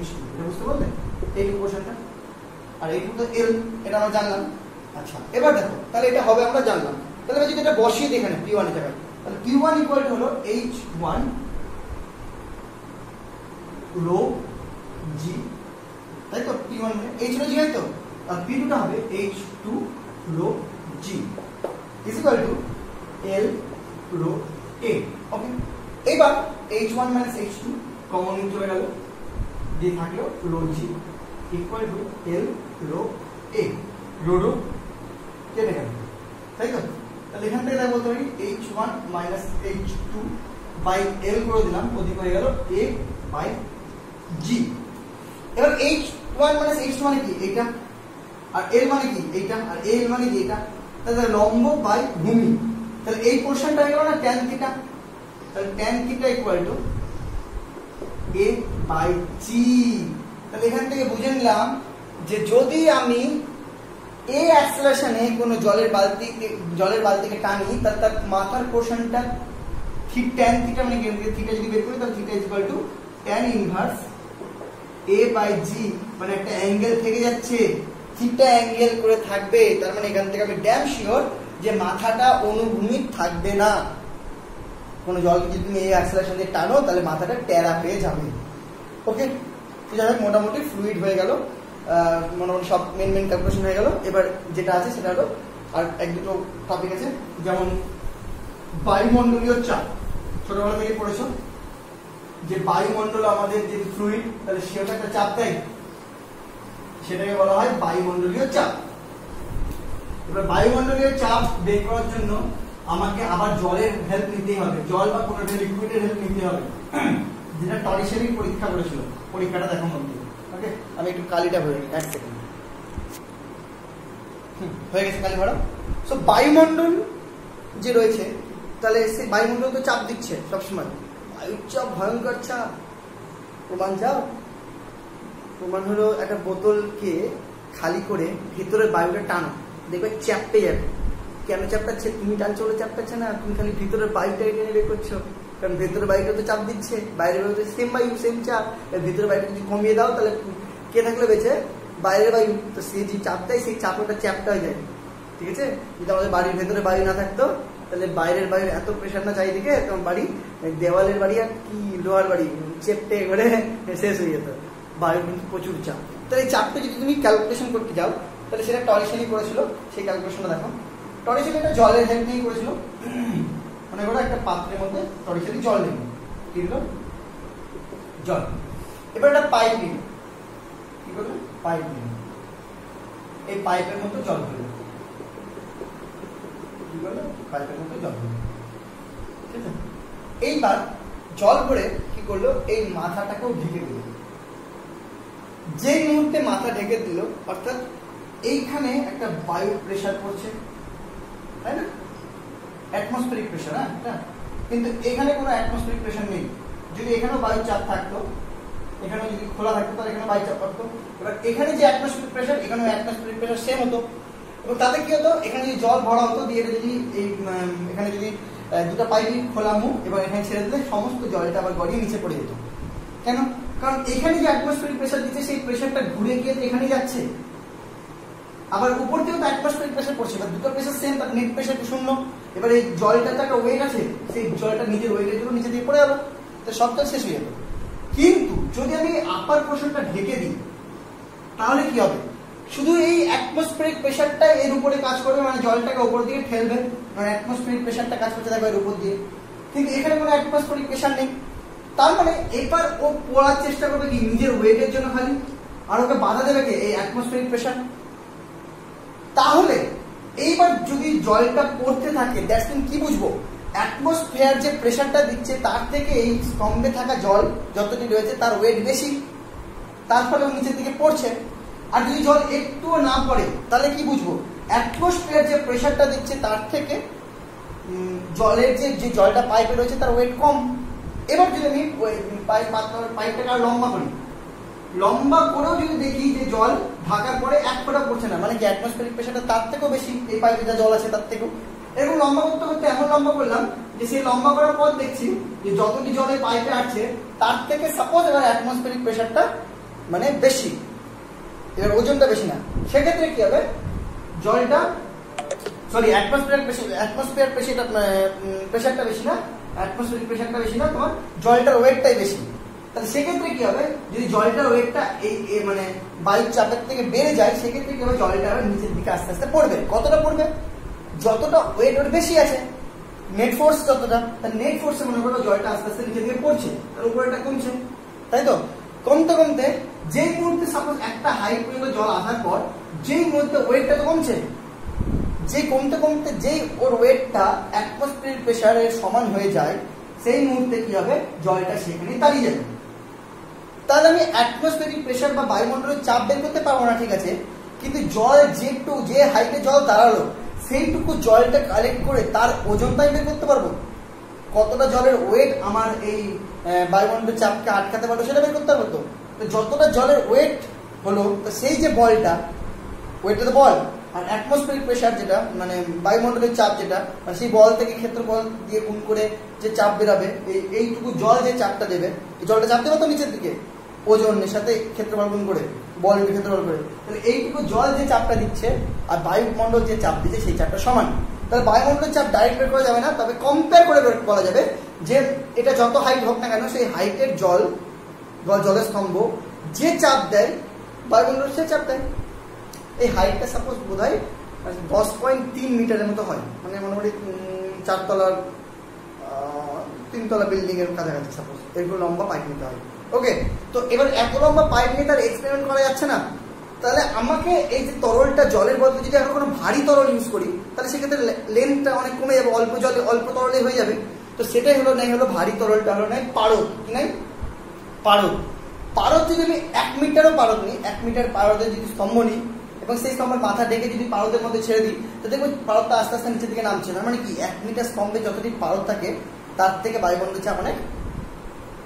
H2, এটা বুঝতে পারলে? এইটুকু পোরশনটা, আর এইটুকু তো L, এটা আমরা জানলাম। আচ্ছা এবার দেখো তাহলে এটা হবে আমরা জানলাম। তাহলে যদি এটা বসিয়ে দিই এখানে P1 এর জায়গায়, তাহলে P1 = হলো H1 রো জি, তাই তো? P1 মানে H রো জি, তাই তো? আর P2 টা হবে H2 rho G is equal to L rho A। Okay, এবার H1 - H2 কমন চলে গেল, দিয়ে থাকলো rho G equal to L rho A। Rho কেটে গেল, তাই তো? তাহলে এখান থেকে বলতে পারি H1 - H2 বাই L করে দিলাম, ওদিকে হয়ে গেল A বাই G। এবার H1 - H2 মানে কি? এইটা, আর L মানে কি? এইটা, আর L মানে কি? এটা। তাহলে লম্ব বাই ভূমি, তাহলে এই পোরশনটা হয়ে গেল না tan থিটা, তাহলে tan theta equal to A by G। তাহলে এখান থেকে বুঝে নিলাম যে যদি আমি এ অ্যাক্সেলারেশনে কোনো জলের বালতিকে টানি, তাহলে তার মাথার পোরশনটা tan থিটা মানে থিটা যদি বের করি তাহলে theta equal to tan inverse A by G, মানে একটা অ্যাঙ্গেল থেকে যাচ্ছে, থিটা অ্যাঙ্গেল করে থাকবে। তার মানে এখান থেকে আমি ড্যাম শিওর যে মাথাটা অনুভূমিক থাকবে না। কোনো জলকে যদি তুমি এই অ্যাক্সেলারেশন দিয়ে টানো তাহলে মাথাটা টেরা পেয়ে যাবে। ওকে, তো যাই হোক মোটামুটি ফ্লুইড হয়ে গেল, মোটামুটি সব মেন ক্যালকুলেশন হয়ে গেল। এবার যেটা আছে সেটা হলো আর এক দুটো টপিক আছে, যেমন বায়ুমণ্ডলীয় চাপ। ছোটবেলা থেকে পড়েছো যে বায়ুমণ্ডল আমাদের যে ফ্লুইড, তাহলে সেটা একটা চাপ দেয়, সেটাকে বলা হয় বায়ুমণ্ডলীয় চাপ। এবার বায়ুমণ্ডলীয় চাপ বের করার জন্য আমাকে আবার জলের হেল্প নিতেই হবে, জল বা কোনো একটা লিকুইডের হেল্প নিতে হবে, যেটা টরিশেরি পরীক্ষা করেছিল। পরীক্ষাটা দেখো মধ্যে। ওকে, আমি একটু কালিটা ভরে নিই, এক সেকেন্ড। হয়ে গেছে কালি ভরা। সো বায়ুমণ্ডল যে রয়েছে, তাহলে সেই বায়ুমণ্ডল তো চাপ দিচ্ছে সবসময়, বায়ুর চাপ ভয়ঙ্কর চাপ। প্রমাণ হলো একটা বোতলকে খালি করে ভিতরের বায়ুটা টানো, দেখবে চ্যাপটে যাবে। কেন চ্যাপটাচ্ছে? তুমি টানছো বলে চ্যাপটাচ্ছে না, তুমি খালি ভিতরের বায়ুটা টেনে বের করছো, কারণ ভেতরের বায়ুটা তো চাপ দিচ্ছে, বাইরের বায়ু সেম বায়ু সেম চাপ। ভিতরের বায়ুটা যদি কমিয়ে দাও তাহলে কে থাকলে বেঁচে? বাইরের বায়ু। তো সে যে চাপ দেয় সেই চাপটা চ্যাপটা হয়ে যায়, ঠিক আছে? যদি আমাদের বাড়ির ভেতরে বায়ু না থাকতো তাহলে বাইরের বায়ুর এত প্রেশার না চারিদিকে, তোমার বাড়ি দেওয়ালের বাড়ি আর কি লোহার বাড়ি চেপটে করে শেষ হয়ে যেত। বায়ু কিন্তু প্রচুর চাপ। তাহলে এই চাপটা যদি তুমি ক্যালকুলেশন করতে যাও তাহলে সেটা টরিশেলি করেছিল, সেই ক্যালকুলেশনটা দেখো। টরিশেলি একটা জলের হেল্প নিয়ে করেছিল, মানে ওরা একটা পাত্রের মধ্যে টরিশেলি জল নেবে, কি হলো? জল। এবার একটা পাইপ নিল, কি করবে? পাইপ নিল, এই পাইপের মধ্যে জল ভরবে, কি করবে? পাইপের মধ্যে জল ভরবে, ঠিক আছে? এইবার জল ভরে কি করলো? এই মাথাটাকেও ঢেকে দিল। যে মুহূর্তে মাথা ঢেকে দিল, অর্থাৎ এইখানে একটা বায়ু প্রেসার পড়ছে, তাই না? অ্যাটমসফেরিক প্রেসার, হ্যাঁ, কিন্তু এখানে কোনো অ্যাটমসফেরিক প্রেসার নেই। যদি এখানেও বায়ুর চাপ থাকতো এখানে যদি খোলা থাকতো তাহলে এখানে বাই চাপ পড়তো। এবার এখানে যে অ্যাটমসফিয়ারিক প্রেসার, এখানেও অ্যাটমসফিয়ারিক প্রেসার সেম হতো। এবং তাতে কি হতো, এখানে যদি জল ভরা হতো দিয়ে যদি এই এখানে যদি দুটো পাইপই খোলা মুখ এবং এখানে ছেড়ে দিলে সমস্ত জলটা আবার গড়িয়ে নিচে পড়ে যেত। কেন? কারণ এখানে যে অ্যাটমসফিয়ারিক প্রেসার দিচ্ছে সেই প্রেসারটা ঘুরে গিয়ে তো এখানে যাচ্ছে, আবার উপর থেকেও তো অ্যাটমসফিয়ারিক প্রেসার পড়ছে, এবার দুটো প্রেসার সেম, তার নেট প্রেসার শূন্য। এবার এই জলটা তো একটা ওয়েট আছে, সেই জলটা নিজের ওয়েটের জন্য নিচে দিয়ে পড়ে গেল, তো সবটা শেষ হয়ে যেত। কিন্তু যদি আমি আপার পোর্শনটা ঢেকে দিই তাহলে কি হবে, শুধু এই অ্যাটমসফিয়ারিক প্রেসারটা এর উপরে কাজ করবে, মানে জলটাকে উপর দিকে ঠেলবে, মানে অ্যাটমসফিয়ারিক প্রেসারটা কাজ করতে থাকবে এর উপর দিয়ে। কিন্তু এখানে কোনো অ্যাটমসফিয়ারিক প্রেসার নেই, তার মানে এবার ও পড়ার চেষ্টা করবে কি নিজের ওয়েটের জন্য খালি, আর ওকে বাধা দেবে কি এই অ্যাটমসফিয়ারিক প্রেসার। তাহলে এইবার যদি জলটা পড়তে থাকে দ্যাটস মিন কি বুঝবো, অ্যাটমসফিয়ার যে প্রেসারটা দিচ্ছে তার থেকে এই স্তম্ভে থাকা জল যতটি রয়েছে তার ওয়েট বেশি, তার ফলে নিচের দিকে পড়ছে। আর যদি জল একটুও না পড়ে তাহলে কি বুঝবো, অ্যাটমসফিয়ার যে প্রেসারটা দিচ্ছে তার থেকে জলের যে জলটা পাইপে রয়েছে তার ওয়েট কম। এবার যদি আমি পাইপটাকে আর লম্বা করি, লম্বা করেও যদি দেখি যে জল ঢাকার পরে এক ফোঁটা পড়ছে না, মানে কি অ্যাটমসফিয়ারিক প্রেসারটা তার থেকেও বেশি এই পাইপে যা জল আছে তার থেকেও। এরকম লম্বা করতে করতে এমন লম্বা করলাম যে সেই লম্বা করার পর দেখছি যে যতটি জল এই পাইপে আসছে তার থেকে সাপোজ এবার অ্যাটমসফিয়ারিক প্রেসারটা মানে বেশি, এবার ওজনটা বেশি না, সেক্ষেত্রে কি হবে, জলটা সরি অ্যাটমসফিয়ার প্রেসারটা বেশি না, অ্যাটমসফিয়ারিক প্রেসারটা বেশি না, তোমার জলটার ওয়েটটাই বেশি। তাহলে সেক্ষেত্রে কি হবে, যদি জলটার ওয়েটটা এই মানে বায়ুর চাপের থেকে বেড়ে যায় সেক্ষেত্রে কি হবে, জলটা নিচের দিকে আস্তে আস্তে পড়বে। কতটা পড়বে, যতটা ওয়েট ওর বেশি আছে, নেট ফোর্স যতটা, তার নেট ফোর্সে মনে করো জলটা আস্তে আস্তে নিচের দিকে পড়ছে, তার উপরেটা কমছে, তাই তো। কমতে কমতে যেই মুহূর্তে সাপোজ একটা হাইট পর্যন্ত জল আসার পর যেই মুহূর্তে ওয়েটটা তো কমছে, যে কমতে কমতে যেই ওর ওয়েটটা অ্যাটমসফিয়ারিক প্রেসারের সমান হয়ে যায় সেই মুহূর্তে কি হবে, জলটা সেখানে দাঁড়িয়ে যাবে। তাহলে আমি অ্যাটমসফিয়ারিক প্রেসার বা বায়ুমণ্ডলের চাপ বের করতে পারবো না, ঠিক আছে, কিন্তু জল যে হাইটে জল দাঁড়ালো সেইটুকু জলটা কালেক্ট করে তার ওজনটাই বের করতে পারবো। কতটা জলের ওয়েট আমার এই বায়ুমণ্ডলের চাপকে আটকাতে পারবো সেটা বের করতে পারবো। তো যতটা জলের ওয়েট হলো তো সেই যে বলটা, ওয়েটটা তো বল, আর অ্যাটমসফিয়ারিক প্রেসার যেটা মানে বায়ুমণ্ডলের চাপ যেটা, মানে সেই বল থেকে ক্ষেত্রফল দিয়ে গুণ করে যে চাপ বেরাবে, এইটুকু জল যে চাপটা দেবে, এই জলটা চাপ দেবে তো নিচের দিকে ওজনের সাথে ক্ষেত্রফল গুণ করে, বল ক্ষেত্রফল করে, তাহলে এইটুকু জল যে চাপটা দিচ্ছে আর বায়ুমণ্ডল যে চাপ দিচ্ছে সেই চাপটা সমান। তাহলে বায়ুমণ্ডলের চাপ ডাইরেক্ট বের করা যাবে না, তবে কম্পেয়ার করে বলা যাবে যে এটা যত হাইট হোক না কেন সেই হাইটের জলের স্তম্ভ যে চাপ দেয় বায়ুমণ্ডল সে চাপ দেয়। এই হাইটটা সাপোজ বোধ হয় 10.3 মিটারের মতো হয়, মানে মোটামুটি 3তলা বিল্ডিং এর কাছাকাছি সাপোজ এরকম লম্বা পাইপ নিতে হয়। ওকে, তো এবার এত লম্বা পাইপ নিয়ে তার এক্সপেরিমেন্ট করা যাচ্ছে না, তাহলে আমাকে এই যে তরলটা জলের বদলে যদি এখন কোনো ভারী তরল ইউজ করি তাহলে সেক্ষেত্রে লেন্থটা অনেক কমে যাবে, অল্প জলে অল্প তরলে হয়ে যাবে। তো সেটাই হলো নাই হলো ভারী তরলটা হলো নাই পারদ, কি নাই পারদ। পারদ যদি আমি 1 মিটারও পারদ নিই, 1 মিটার পারদের যদি স্তম্ভ নিই এবং সেই স্তম্ভের মাথা ডেকে যদি পারদের মধ্যে ছেড়ে দিই তো দেখবো পারদটা আস্তে আস্তে নিচের দিকে নামছে না, মানে কি 1 মিটার স্তম্ভে যতটি পারদ থাকে তার থেকে বায়ুমণ্ডলের চাপ অনেক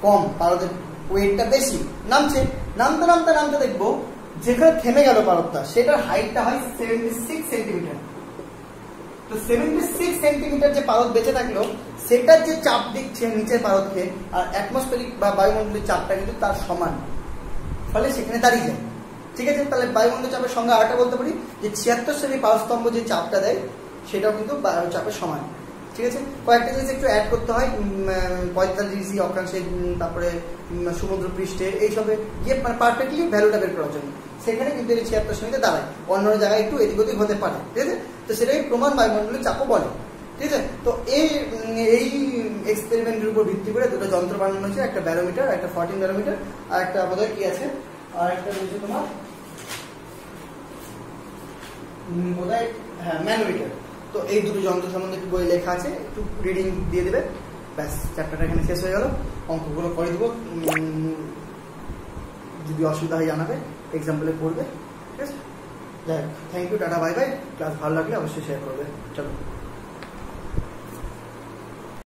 কম, পারদের ওয়েটটা বেশি, নামছে। নামতে নামতে নামতে দেখবো যেখানে থেমে গেল পারদটা সেটার হাইটটা হয় 76 সেন্টিমিটার। তো 76 সেন্টিমিটার যে পারদ বেঁচে থাকলো সেটার যে চাপ দিচ্ছে নিচের পারদকে আর অ্যাটমসফিয়ারিক বা বায়ুমণ্ডলের চাপটা কিন্তু তার সমান, ফলে সেখানে দাঁড়িয়ে যায়। ঠিক আছে, তাহলে বায়ুমণ্ডল চাপের সঙ্গে আরেকটা বলতে পারি যে 76 শ্রেণী পারস্তম্ভ যে চাপটা দেয় সেটাও কিন্তু বায়ু চাপের সমান। ঠিক আছে, কয়েকটা জিনিস একটু অ্যাড করতে হয়, 45 অক্ষাংশে, তারপরে সমুদ্র পৃষ্ঠে, এইসবে গিয়ে পারফেক্টলি ভ্যালুটা বের করার জন্য সেখানে কিন্তু 76 শ্রেণীতে দাঁড়ায়, অন্য জায়গায় একটু এদিক ওদিক হতে পারে। ঠিক আছে, তো সেটাই প্রমাণ বায়ুমণ্ডলের চাপও বলে। ঠিক আছে, তো এই এক্সপেরিমেন্টের উপর ভিত্তি করে দুটো যন্ত্র বানানো হয়েছে, একটা ব্যারোমিটার, একটা 14 ব্যারোমিটার, আর একটা বোধহয় কি আছে, আর একটা রয়েছে তোমার বোধহয় হ্যাঁ ম্যানোমিটার। তো এই দুটো যন্ত্র সম্বন্ধে একটু বই লেখা আছে, একটু রিডিং দিয়ে দেবে, ব্যাস চ্যাপ্টারটা এখানে শেষ হয়ে গেল। অঙ্কগুলো করে দেবো, যদি অসুবিধা হয় জানাবে, এক্সাম্পলে পড়বে। ঠিক আছে, যাই হোক, thank you, tata, bye bye. Class ভালো লাগলে অবশ্যই শেয়ার করবে। চলো।